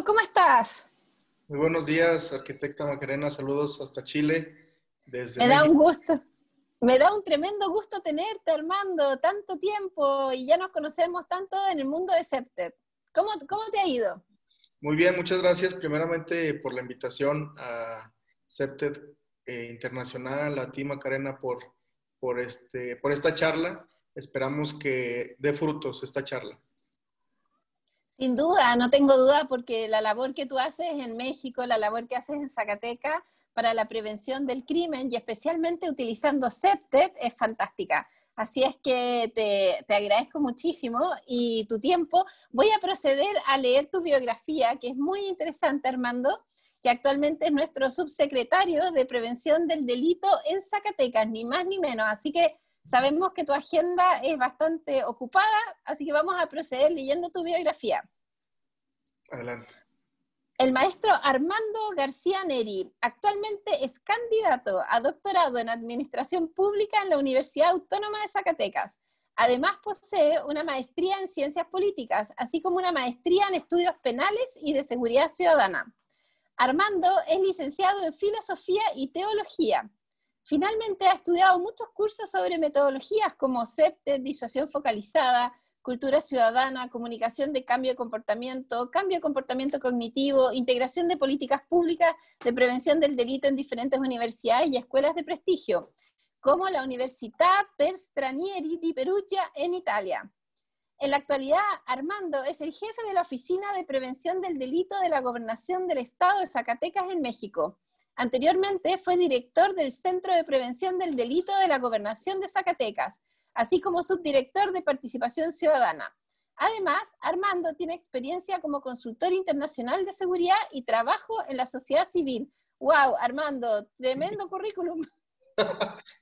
¿cómo estás? Muy buenos días, arquitecta Macarena. Saludos hasta Chile, desde Me da México. un gusto, me da un tremendo gusto tenerte, Armando, tanto tiempo y ya nos conocemos tanto en el mundo de Septet. ¿Cómo te ha ido? Muy bien, muchas gracias primeramente por la invitación a CEPTED Internacional, a ti Macarena por esta charla. Esperamos que dé frutos esta charla. Sin duda, no tengo duda porque la labor que tú haces en México, la labor que haces en Zacatecas para la prevención del crimen y especialmente utilizando Septet es fantástica. Así es que te agradezco muchísimo y tu tiempo. Voy a proceder a leer tu biografía, que es muy interesante, Armando, que actualmente es nuestro subsecretario de Prevención del Delito en Zacatecas, ni más ni menos. Así que sabemos que tu agenda es bastante ocupada, así que vamos a proceder leyendo tu biografía. Adelante. El maestro Armando García Neri actualmente es candidato a doctorado en Administración Pública en la Universidad Autónoma de Zacatecas. Además posee una maestría en Ciencias Políticas, así como una maestría en Estudios Penales y de Seguridad Ciudadana. Armando es licenciado en Filosofía y Teología. Finalmente ha estudiado muchos cursos sobre metodologías como CEPTED, disuasión focalizada, cultura ciudadana, comunicación de cambio de comportamiento cognitivo, integración de políticas públicas de prevención del delito en diferentes universidades y escuelas de prestigio, como la Università per Stranieri di Perugia en Italia. En la actualidad, Armando es el jefe de la Oficina de Prevención del Delito de la Gobernación del Estado de Zacatecas en México. Anteriormente fue director del Centro de Prevención del Delito de la Gobernación de Zacatecas, así como subdirector de Participación Ciudadana. Además, Armando tiene experiencia como consultor internacional de seguridad y trabajo en la sociedad civil. ¡Wow, Armando! Tremendo currículum.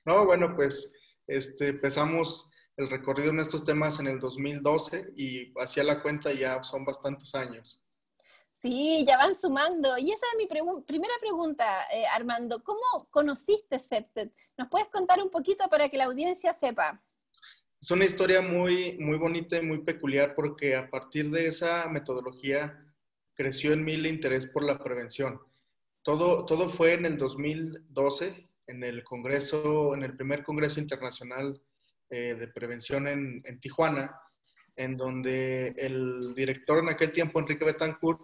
No, bueno, pues empezamos el recorrido en estos temas en el 2012 y hacia la cuenta ya son bastantes años. Sí, ya van sumando. Y esa es mi primera pregunta, Armando. ¿Cómo conociste Septet? ¿Nos puedes contar un poquito para que la audiencia sepa? Es una historia muy, muy bonita y muy peculiar porque a partir de esa metodología creció en mí el interés por la prevención. Todo fue en el 2012, en el Congreso, en el primer Congreso Internacional de Prevención en Tijuana, en donde el director en aquel tiempo, Enrique Betancourt,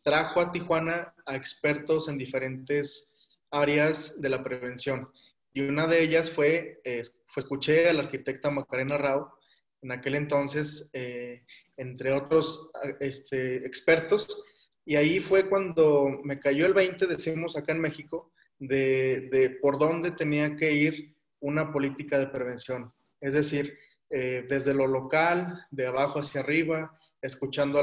trajo a Tijuana a expertos en diferentes áreas de la prevención. Y una de ellas escuché a la arquitecta Macarena Rao, en aquel entonces, entre otros expertos, y ahí fue cuando me cayó el 20, decimos acá en México, de por dónde tenía que ir una política de prevención. Es decir, desde lo local, de abajo hacia arriba, escuchando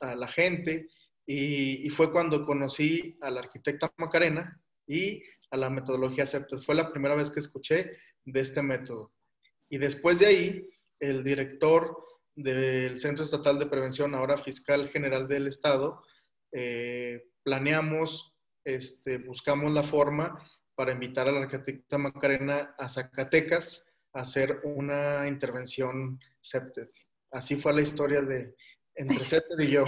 a la gente, y fue cuando conocí a la arquitecta Macarena y a la metodología CEPTED. Fue la primera vez que escuché de este método. Y después de ahí, el director del Centro Estatal de Prevención, ahora fiscal general del Estado, planeamos, buscamos la forma para invitar a la arquitecta Macarena a Zacatecas a hacer una intervención CEPTED. Así fue la historia de entre CEPTED y yo.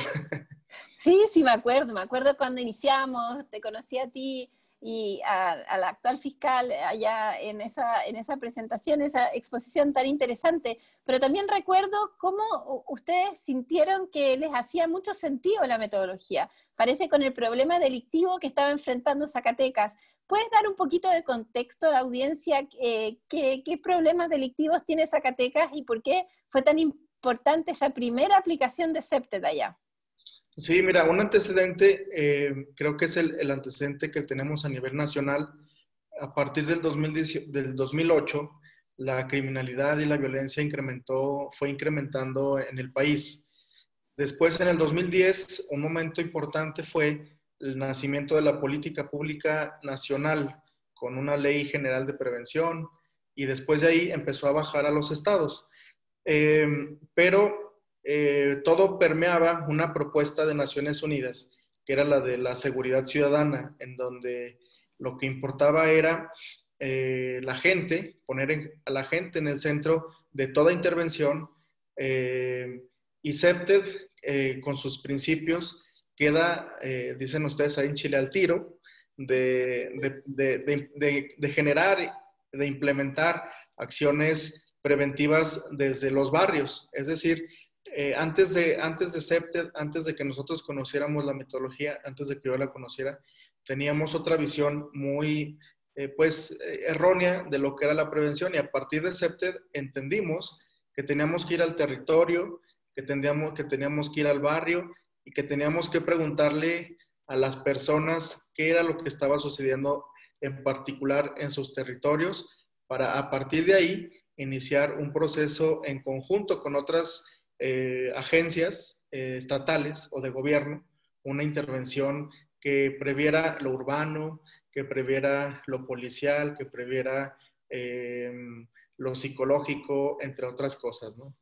Sí, sí, me acuerdo cuando iniciamos, te conocí a ti y a la actual fiscal allá en esa presentación, esa exposición tan interesante, pero también recuerdo cómo ustedes sintieron que les hacía mucho sentido la metodología. Parece con el problema delictivo que estaba enfrentando Zacatecas. ¿Puedes dar un poquito de contexto a la audiencia? ¿Qué problemas delictivos tiene Zacatecas y por qué fue tan importante esa primera aplicación de CEPTED allá? Sí, mira, un antecedente, creo que es el antecedente que tenemos a nivel nacional. A partir del 2008, la criminalidad y la violencia fue incrementando en el país. Después, en el 2010, un momento importante fue el nacimiento de la política pública nacional con una ley general de prevención y después de ahí empezó a bajar a los estados. Pero todo permeaba una propuesta de Naciones Unidas, que era la de la seguridad ciudadana, en donde lo que importaba era la gente, a la gente en el centro de toda intervención, y CEPTED, con sus principios, queda, dicen ustedes ahí en Chile, al tiro de generar, de implementar acciones preventivas desde los barrios. Es decir, antes de CEPTED, antes de que nosotros conociéramos la metodología, antes de que yo la conociera, teníamos otra visión muy errónea de lo que era la prevención, y a partir de CEPTED entendimos que teníamos que ir al territorio, que teníamos que ir al barrio y que teníamos que preguntarle a las personas qué era lo que estaba sucediendo en particular en sus territorios, para a partir de ahí iniciar un proceso en conjunto con otras agencias estatales o de gobierno, una intervención que previera lo urbano, que previera lo policial, que previera lo psicológico, entre otras cosas, ¿no?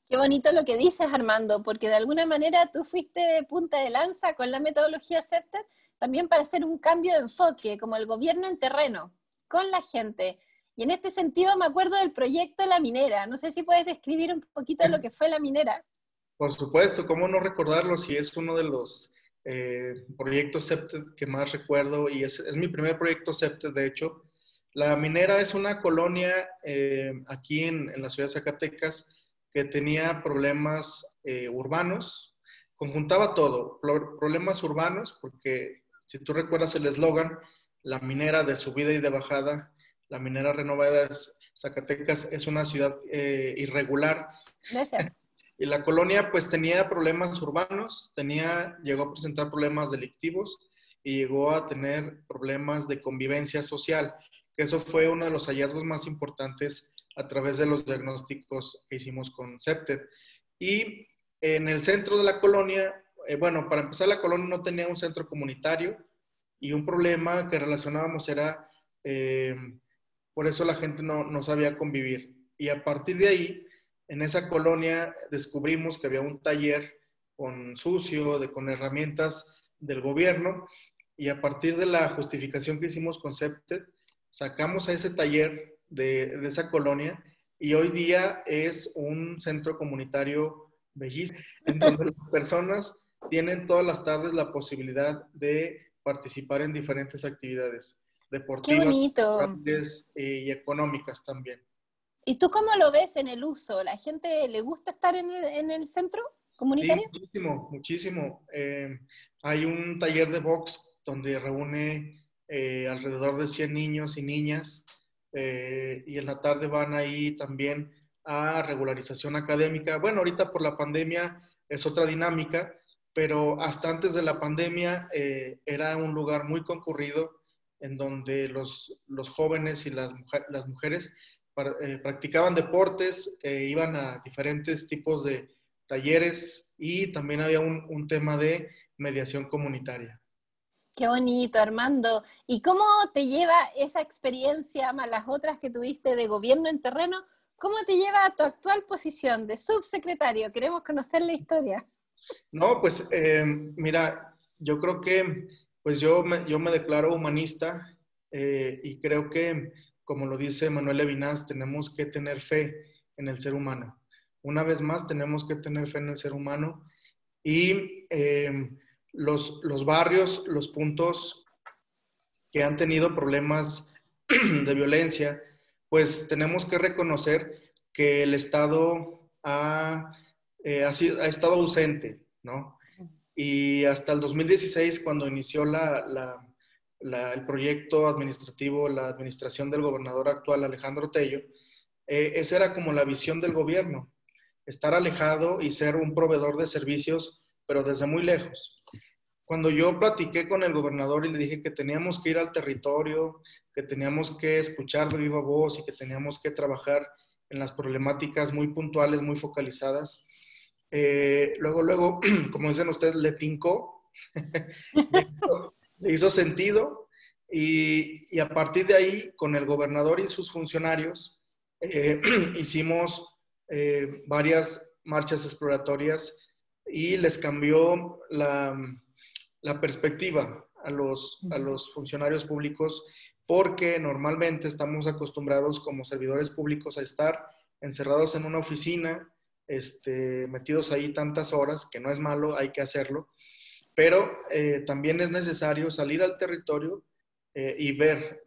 Qué bonito lo que dices, Armando, porque de alguna manera tú fuiste punta de lanza con la metodología CEPTED también para hacer un cambio de enfoque, como el gobierno en terreno, con la gente. Y en este sentido me acuerdo del proyecto La Minera. No sé si puedes describir un poquito lo que fue La Minera. Por supuesto, ¿cómo no recordarlo? Si es uno de los proyectos CEPTED que más recuerdo, y es mi primer proyecto CEPTED, de hecho. La Minera es una colonia aquí en la ciudad de Zacatecas que tenía problemas urbanos, conjuntaba todo, problemas urbanos, porque si tú recuerdas el eslogan, la minera de subida y de bajada, la minera renovada, Zacatecas es una ciudad irregular. Gracias. Y la colonia pues tenía problemas urbanos, llegó a presentar problemas delictivos y llegó a tener problemas de convivencia social, que eso fue uno de los hallazgos más importantes a través de los diagnósticos que hicimos con CEPTED. Y en el centro de la colonia, bueno, para empezar, la colonia no tenía un centro comunitario, y un problema que relacionábamos era, por eso la gente no sabía convivir. Y a partir de ahí, en esa colonia descubrimos que había un taller con herramientas del gobierno, y a partir de la justificación que hicimos con CEPTED, sacamos a ese taller de esa colonia, y hoy día es un centro comunitario bellísimo, en donde las personas tienen todas las tardes la posibilidad de participar en diferentes actividades Qué deportivas, bonito. culturales y económicas también. ¿Y tú cómo lo ves en el uso? ¿La gente le gusta estar en el centro Sí, comunitario? muchísimo, muchísimo. Hay un taller de box donde reúne alrededor de 100 niños y niñas, y en la tarde van ahí también a regularización académica. Bueno, ahorita por la pandemia es otra dinámica, pero hasta antes de la pandemia era un lugar muy concurrido en donde los jóvenes y las mujeres practicaban deportes, iban a diferentes tipos de talleres, y también había un tema de mediación comunitaria. Qué bonito, Armando. ¿Y cómo te lleva esa experiencia más las otras que tuviste de gobierno en terreno? ¿Cómo te lleva a tu actual posición de subsecretario? Queremos conocer la historia. No, pues mira, yo creo que pues yo me declaro humanista, y creo que, como lo dice Manuel Levinas, tenemos que tener fe en el ser humano. Una vez más, tenemos que tener fe en el ser humano, y los barrios, los puntos que han tenido problemas de violencia, pues tenemos que reconocer que el Estado ha estado ausente, ¿no? Y hasta el 2016, cuando inició el proyecto administrativo, la administración del gobernador actual, Alejandro Tello, esa era como la visión del gobierno: estar alejado y ser un proveedor de servicios, pero desde muy lejos. Cuando yo platiqué con el gobernador y le dije que teníamos que ir al territorio, que teníamos que escuchar de viva voz y que teníamos que trabajar en las problemáticas muy puntuales, muy focalizadas, luego, como dicen ustedes, le tincó, le hizo sentido, y a partir de ahí, con el gobernador y sus funcionarios, hicimos varias marchas exploratorias, y les cambió la perspectiva a los funcionarios públicos, porque normalmente estamos acostumbrados como servidores públicos a estar encerrados en una oficina, metidos ahí tantas horas, que no es malo, hay que hacerlo, pero también es necesario salir al territorio y ver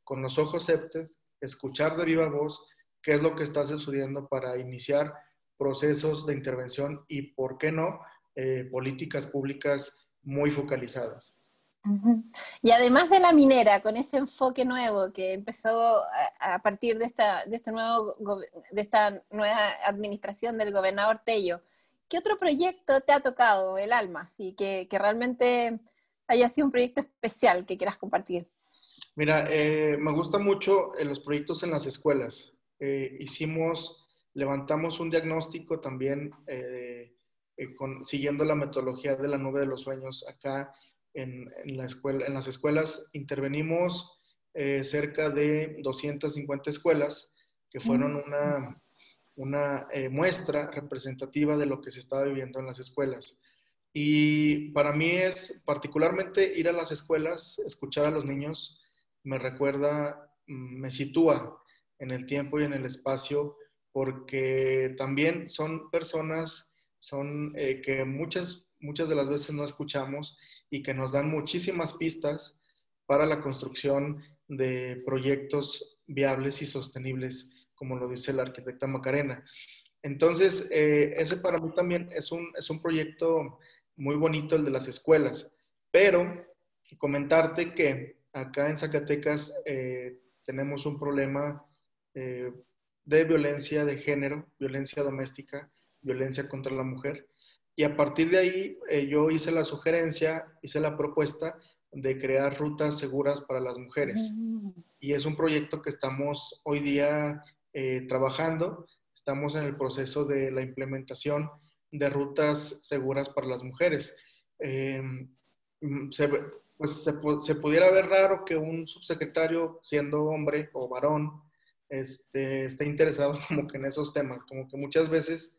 con los ojos SEPTED, escuchar de viva voz qué es lo que está sucediendo para iniciar procesos de intervención y, ¿por qué no?, políticas públicas muy focalizadas. Y además de la minera, con ese enfoque nuevo que empezó a partir de esta nueva administración del gobernador Tello, ¿qué otro proyecto te ha tocado el alma? Así que realmente haya sido un proyecto especial que quieras compartir. Mira, me gusta mucho los proyectos en las escuelas. Levantamos un diagnóstico también siguiendo la metodología de la nube de los sueños acá en las escuelas. Intervenimos cerca de 250 escuelas que fueron una muestra representativa de lo que se estaba viviendo en las escuelas. Y para mí es particularmente ir a las escuelas, escuchar a los niños, me recuerda, me sitúa en el tiempo y en el espacio, porque también son personas que muchas de las veces no escuchamos y que nos dan muchísimas pistas para la construcción de proyectos viables y sostenibles, como lo dice la arquitecta Macarena. Entonces, ese para mí también es un proyecto muy bonito, el de las escuelas, pero comentarte que acá en Zacatecas tenemos un problema de violencia de género, violencia doméstica, violencia contra la mujer, y a partir de ahí yo hice la propuesta de crear rutas seguras para las mujeres. Y es un proyecto que estamos hoy día trabajando. Estamos en el proceso de la implementación de rutas seguras para las mujeres. Eh, se, se pudiera ver raro que un subsecretario, siendo hombre o varón, esté interesado como que en esos temas, como que muchas veces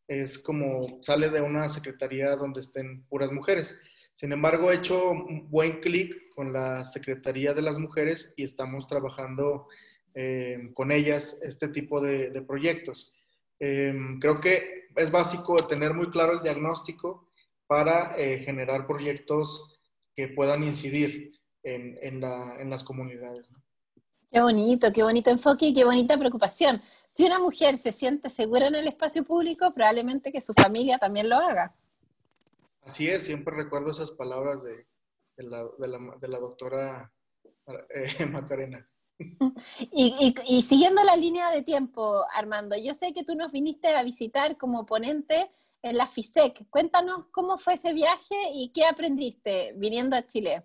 es como sale de una secretaría donde estén puras mujeres. Sin embargo, he hecho un buen clic con la Secretaría de las Mujeres y estamos trabajando con ellas este tipo de proyectos. Creo que es básico tener muy claro el diagnóstico para generar proyectos que puedan incidir en las comunidades, ¿no? Qué bonito enfoque y qué bonita preocupación. Si una mujer se siente segura en el espacio público, probablemente que su familia también lo haga. Así es, siempre recuerdo esas palabras de la doctora Macarena. Y siguiendo la línea de tiempo, Armando, yo sé que tú nos viniste a visitar como ponente en la FISEC. Cuéntanos cómo fue ese viaje y qué aprendiste viniendo a Chile.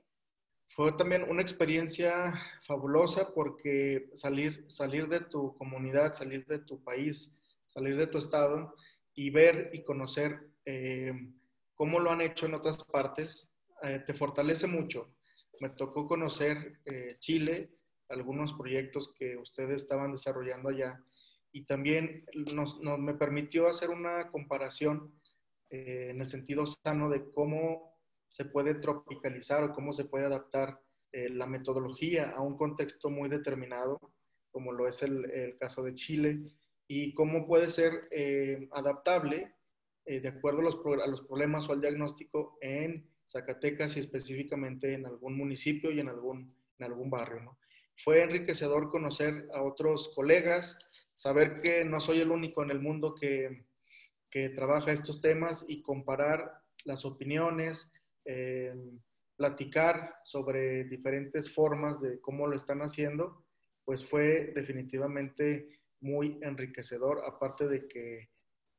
Fue también una experiencia fabulosa porque salir de tu comunidad, salir de tu país, salir de tu estado y ver y conocer cómo lo han hecho en otras partes, te fortalece mucho. Me tocó conocer Chile, algunos proyectos que ustedes estaban desarrollando allá y también me permitió hacer una comparación en el sentido sano de cómo se puede tropicalizar o cómo se puede adaptar la metodología a un contexto muy determinado, como lo es el caso de Chile, y cómo puede ser adaptable de acuerdo a los problemas o al diagnóstico en Zacatecas y específicamente en algún municipio y en algún barrio, ¿no? Fue enriquecedor conocer a otros colegas, saber que no soy el único en el mundo que trabaja estos temas y comparar las opiniones, eh, platicar sobre diferentes formas de cómo lo están haciendo, pues fue definitivamente muy enriquecedor, aparte de que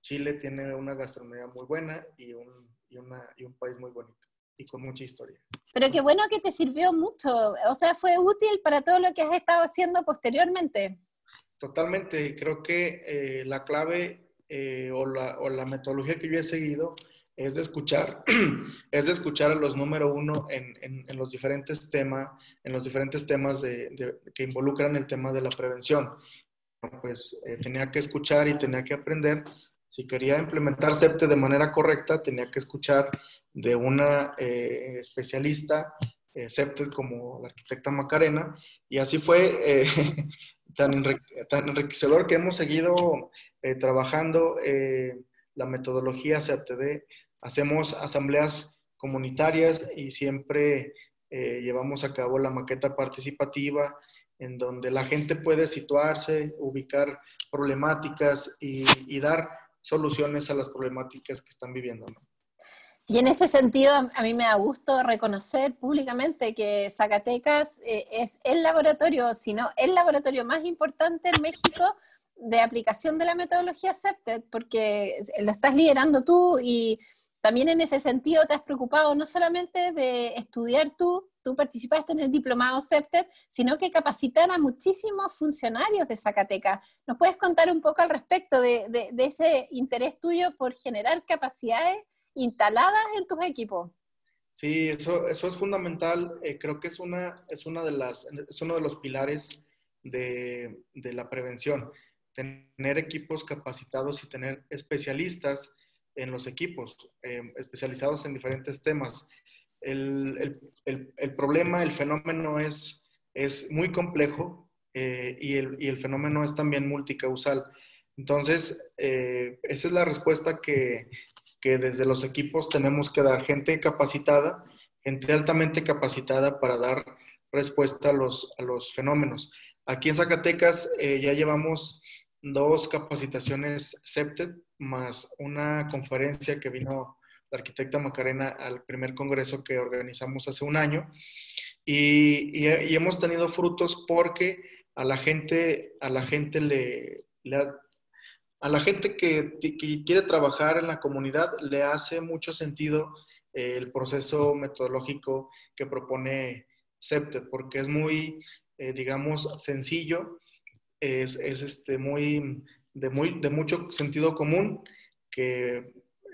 Chile tiene una gastronomía muy buena y un país muy bonito y con mucha historia. Pero qué bueno que te sirvió mucho, o sea, fue útil para todo lo que has estado haciendo posteriormente. Totalmente, creo que la clave o la metodología que yo he seguido es de escuchar, es de escuchar a los número uno en los diferentes temas que involucran el tema de la prevención. Pues tenía que escuchar y tenía que aprender. Si quería implementar CEPTE de manera correcta, tenía que escuchar de una especialista CEPTE como la arquitecta Macarena, y así fue tan enriquecedor que hemos seguido trabajando la metodología CEPTD. Hacemos asambleas comunitarias y siempre llevamos a cabo la maqueta participativa en donde la gente puede situarse, ubicar problemáticas y dar soluciones a las problemáticas que están viviendo, ¿no? Y en ese sentido, a mí me da gusto reconocer públicamente que Zacatecas es el laboratorio, si no el laboratorio más importante en México de aplicación de la metodología CEPTED, porque lo estás liderando tú y también en ese sentido te has preocupado no solamente de estudiar tú participaste en el diplomado CEPTED, sino que capacitar a muchísimos funcionarios de Zacatecas. ¿Nos puedes contar un poco al respecto de ese interés tuyo por generar capacidades instaladas en tus equipos? Sí, eso es fundamental. Creo que es es uno de los pilares de la prevención. Tener equipos capacitados y tener especialistas en los equipos, especializados en diferentes temas. El problema, el fenómeno es muy complejo y el fenómeno es también multicausal. Entonces, esa es la respuesta que desde los equipos tenemos que dar gente capacitada, gente altamente capacitada para dar respuesta a los fenómenos. Aquí en Zacatecas ya llevamos 2 capacitaciones CEPTED más una conferencia que vino la arquitecta Macarena al primer congreso que organizamos hace un año y hemos tenido frutos porque a la gente a la gente que quiere trabajar en la comunidad le hace mucho sentido el proceso metodológico que propone CEPTED, porque es muy, digamos, sencillo, de mucho sentido común, que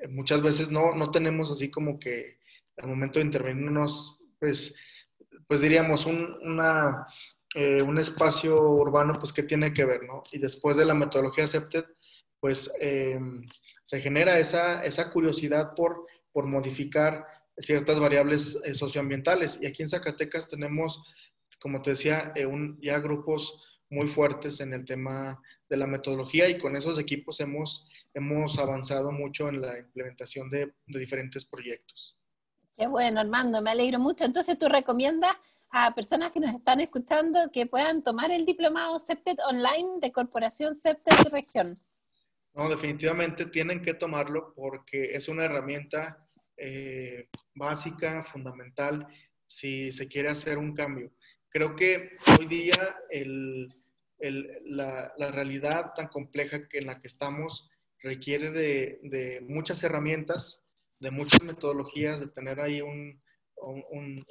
muchas veces no tenemos así como que al momento de intervenirnos, pues diríamos, un espacio urbano, pues, ¿qué tiene que ver, no? Y después de la metodología CEPTED, pues se genera esa curiosidad por modificar ciertas variables socioambientales. Y aquí en Zacatecas tenemos, como te decía, ya grupos muy fuertes en el tema de la metodología y con esos equipos hemos avanzado mucho en la implementación de diferentes proyectos. Qué bueno, Armando, me alegro mucho. Entonces, ¿tú recomiendas a personas que nos están escuchando que puedan tomar el diplomado CEPTED online de Corporación CEPTED y Región? No, definitivamente tienen que tomarlo porque es una herramienta básica, fundamental, si se quiere hacer un cambio. Creo que hoy día la realidad tan compleja en la que estamos requiere de muchas herramientas, de muchas metodologías, de tener ahí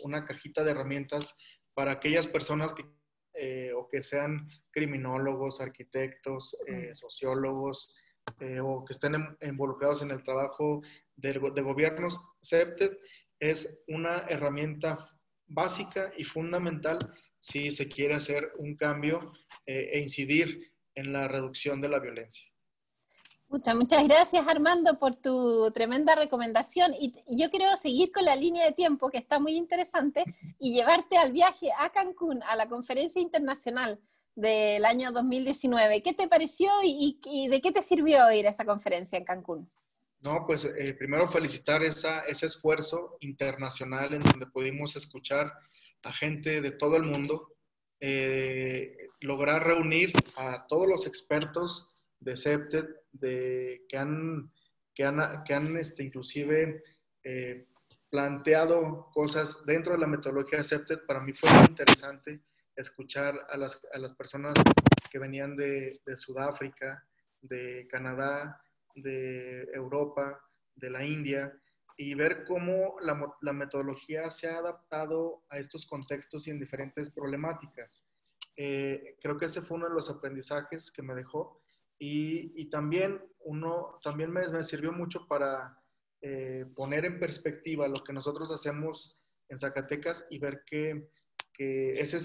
una cajita de herramientas para aquellas personas o que sean criminólogos, arquitectos, sociólogos, o que estén involucrados en el trabajo de gobiernos. CEPTED es una herramienta básica y fundamental si se quiere hacer un cambio e incidir en la reducción de la violencia. Muchas gracias, Armando, por tu tremenda recomendación. Y yo quiero seguir con la línea de tiempo, que está muy interesante, y llevarte al viaje a Cancún, a la conferencia internacional del año 2019. ¿Qué te pareció y de qué te sirvió ir a esa conferencia en Cancún? No, pues primero felicitar ese esfuerzo internacional en donde pudimos escuchar a gente de todo el mundo, lograr reunir a todos los expertos de CEPTED que han inclusive planteado cosas dentro de la metodología de CEPTED. Para mí fue muy interesante escuchar a las personas que venían de Sudáfrica, de Canadá, de Europa, de la India, y ver cómo la metodología se ha adaptado a estos contextos y en diferentes problemáticas. Creo que ese fue uno de los aprendizajes que me dejó y también me sirvió mucho para poner en perspectiva lo que nosotros hacemos en Zacatecas y ver que ese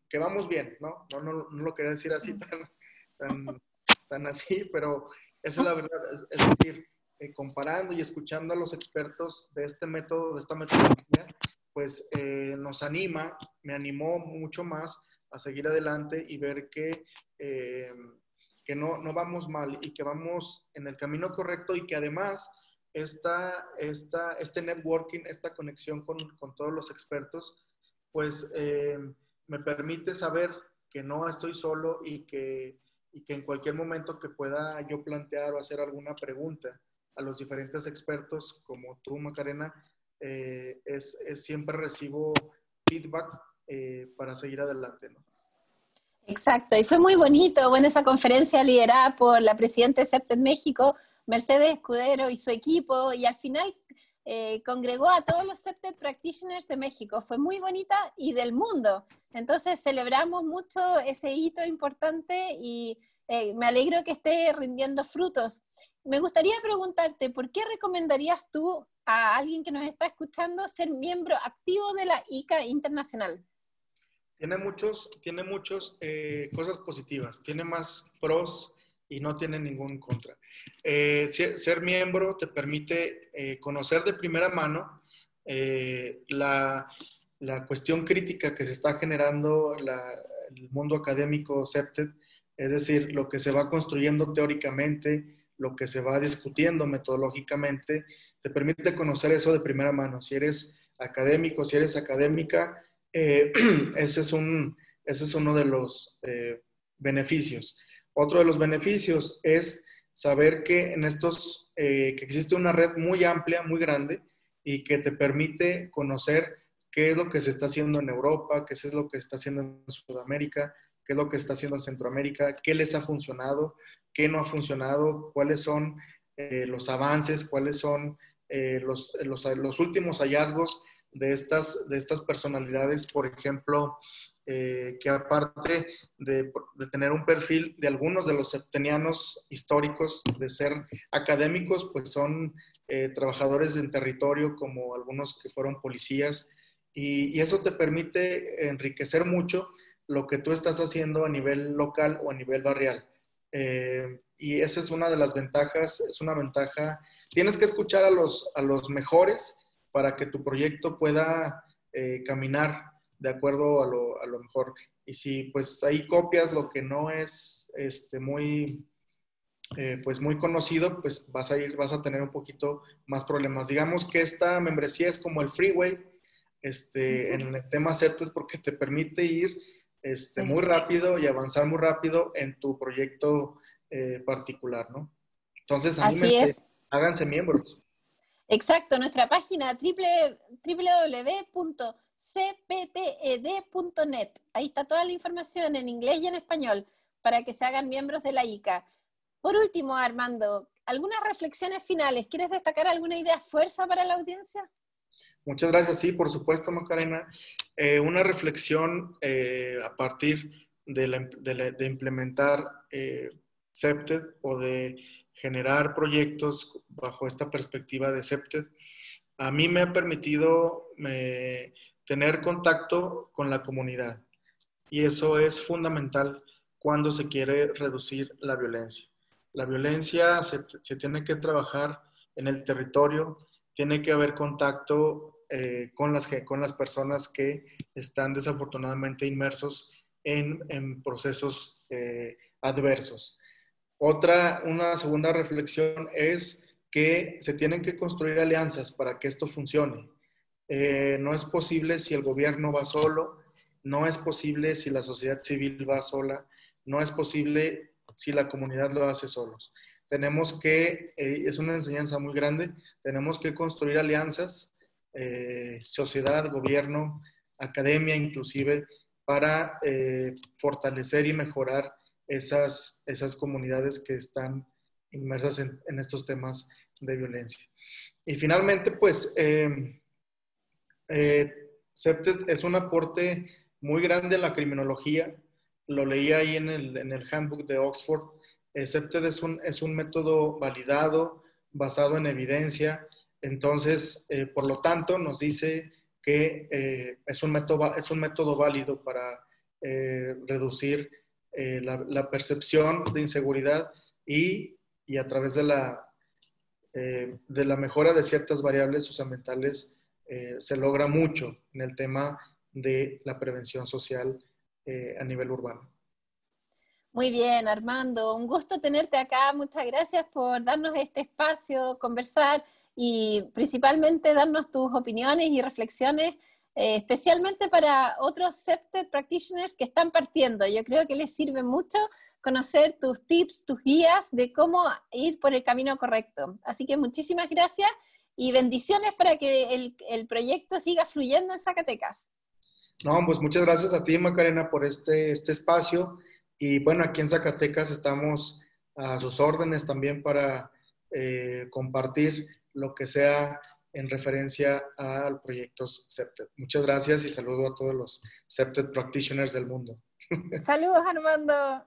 que vamos bien, ¿no? No lo quería decir así tan, tan así, pero esa es la verdad, es decir, comparando y escuchando a los expertos de este método, de esta metodología, pues me animó mucho más a seguir adelante y ver que no vamos mal y que vamos en el camino correcto y que además este networking, esta conexión con todos los expertos, pues me permite saber que no estoy solo y que en cualquier momento que pueda yo plantear o hacer alguna pregunta a los diferentes expertos, como tú, Macarena, siempre recibo feedback para seguir adelante, ¿no? Exacto, y fue muy bonito, bueno, esa conferencia liderada por la presidenta de CEPTED México, Mercedes Escudero y su equipo, y al final congregó a todos los CEPTED practitioners de México, fue muy bonita y del mundo, entonces celebramos mucho ese hito importante y me alegro que esté rindiendo frutos. Me gustaría preguntarte, ¿por qué recomendarías tú a alguien que nos está escuchando ser miembro activo de la ICA Internacional? Tiene muchos cosas positivas, tiene más pros y no tiene ningún contra. Ser miembro te permite conocer de primera mano la cuestión crítica que se está generando el mundo académico CEPTED, es decir, lo que se va construyendo teóricamente, lo que se va discutiendo metodológicamente, te permite conocer eso de primera mano. Si eres académico, si eres académica, ese es uno de los beneficios. Otro de los beneficios es saber que que existe una red muy amplia, muy grande, y que te permite conocer qué es lo que se está haciendo en Europa, qué es lo que se está haciendo en Sudamérica, qué es lo que se está haciendo en Centroamérica, qué les ha funcionado, qué no ha funcionado, cuáles son los avances, cuáles son los últimos hallazgos de estas personalidades, por ejemplo, que aparte de tener un perfil de algunos de los septenianos históricos, de ser académicos, pues son trabajadores en territorio, como algunos que fueron policías, y eso te permite enriquecer mucho lo que tú estás haciendo a nivel local o a nivel barrial. Y esa es una de las ventajas, es una ventaja. Tienes que escuchar a los mejores para que tu proyecto pueda caminar de acuerdo a lo mejor. Y si pues ahí copias lo que no es pues muy conocido, pues vas a tener un poquito más problemas. Digamos que esta membresía es como el freeway en el tema CEPTED, porque te permite ir Sí, muy rápido y avanzar muy rápido en tu proyecto particular, ¿no? Entonces, así anímense, es. háganse miembros. Exacto, nuestra página www.cpted.net. Ahí está toda la información en inglés y en español para que se hagan miembros de la ICA. Por último, Armando, algunas reflexiones finales. ¿Quieres destacar alguna idea fuerza para la audiencia? Muchas gracias, sí, por supuesto, Macarena. Una reflexión a partir de implementar CEPTED o de generar proyectos bajo esta perspectiva de CEPTED, a mí me ha permitido tener contacto con la comunidad, y eso es fundamental cuando se quiere reducir la violencia. La violencia se tiene que trabajar en el territorio, tiene que haber contacto con las personas que están desafortunadamente inmersos en procesos adversos. Una segunda reflexión es que se tienen que construir alianzas para que esto funcione. No es posible si el gobierno va solo, no es posible si la sociedad civil va sola, no es posible si la comunidad lo hace solos. Es una enseñanza muy grande, tenemos que construir alianzas, sociedad, gobierno, academia inclusive, para fortalecer y mejorar esas comunidades que están inmersas en estos temas de violencia. Y finalmente, pues, CEPTED es un aporte muy grande a la criminología. Lo leí ahí en el handbook de Oxford. CEPTED es un método validado, basado en evidencia. Entonces, por lo tanto, nos dice que es un método válido para reducir la percepción de inseguridad y a través de la mejora de ciertas variables socioambientales se logra mucho en el tema de la prevención social a nivel urbano. Muy bien, Armando, un gusto tenerte acá. Muchas gracias por darnos este espacio, conversar. y principalmente darnos tus opiniones y reflexiones, especialmente para otros septet practitioners que están partiendo. Yo creo que les sirve mucho conocer tus tips, tus guías de cómo ir por el camino correcto. Así que muchísimas gracias y bendiciones para que el proyecto siga fluyendo en Zacatecas. No, pues muchas gracias a ti, Macarena, por este espacio. Y bueno, aquí en Zacatecas estamos a sus órdenes también para compartir lo que sea en referencia al proyecto Septet. Muchas gracias y saludo a todos los Septet practitioners del mundo. Saludos, Armando.